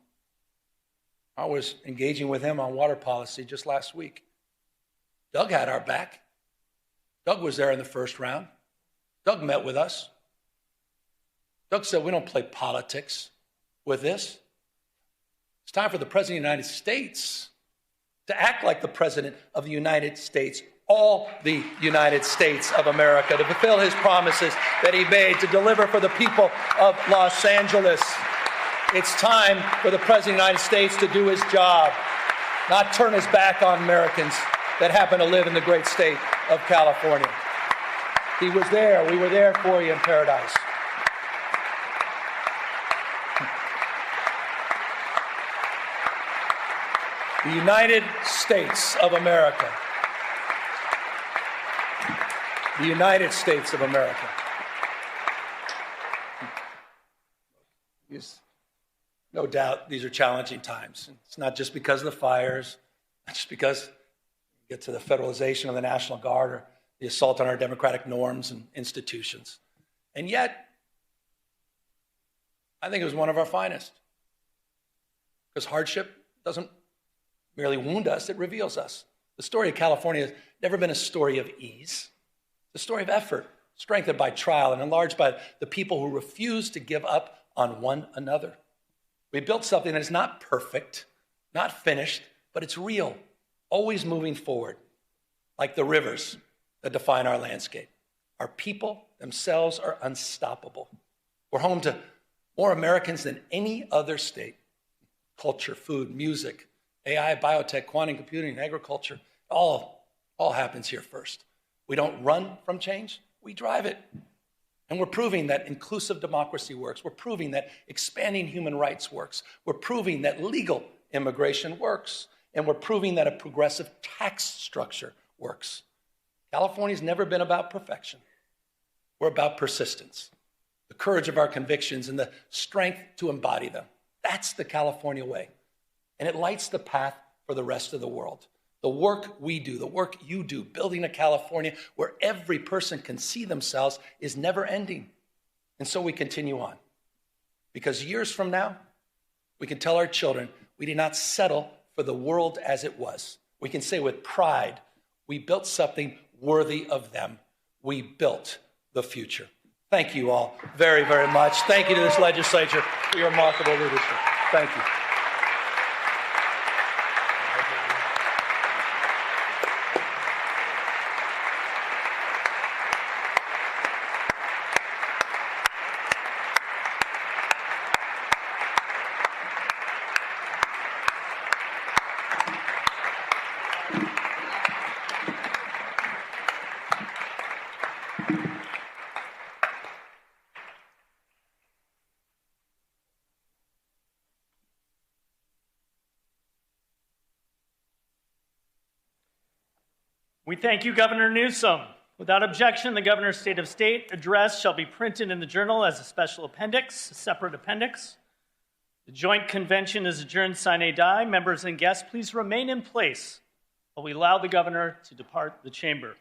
I was engaging with him on water policy just last week. Doug had our back. Doug was there in the first round. Doug met with us. Doug said, we don't play politics with this. It's time for the President of the United States to act like the President of the United States, all the United States of America, to fulfill his promises that he made, to deliver for the people of Los Angeles. It's time for the President of the United States to do his job, not turn his back on Americans that happen to live in the great state of California. He was there. We were there for you in paradise. The United States of America. The United States of America. No doubt these are challenging times. It's not just because of the fires, not just because we get to the federalization of the National Guard or the assault on our democratic norms and institutions. And yet, I think it was one of our finest. Because hardship doesn't merely wound us, it reveals us. The story of California has never been a story of ease. It's a story of effort, strengthened by trial and enlarged by the people who refuse to give up on one another. We built something that is not perfect, not finished, but it's real, always moving forward, like the rivers that define our landscape. Our people themselves are unstoppable. We're home to more Americans than any other state. Culture, food, music, AI, biotech, quantum computing, agriculture, all happens here first. We don't run from change, we drive it. And we're proving that inclusive democracy works. We're proving that expanding human rights works. We're proving that legal immigration works. And we're proving that a progressive tax structure works. California's never been about perfection. We're about persistence, the courage of our convictions and the strength to embody them. That's the California way. And it lights the path for the rest of the world. The work we do, the work you do, building a California where every person can see themselves is never ending. And so we continue on. Because years from now, we can tell our children we did not settle for the world as it was. We can say with pride, we built something worthy of them. We built the future. Thank you all very, very much. Thank you to this legislature for your remarkable leadership. Thank you. We thank you, Governor Newsom. Without objection, the Governor's State of State address shall be printed in the Journal as a special appendix, a separate appendix. The joint convention is adjourned sine die. Members and guests, please remain in place while we allow the Governor to depart the chamber.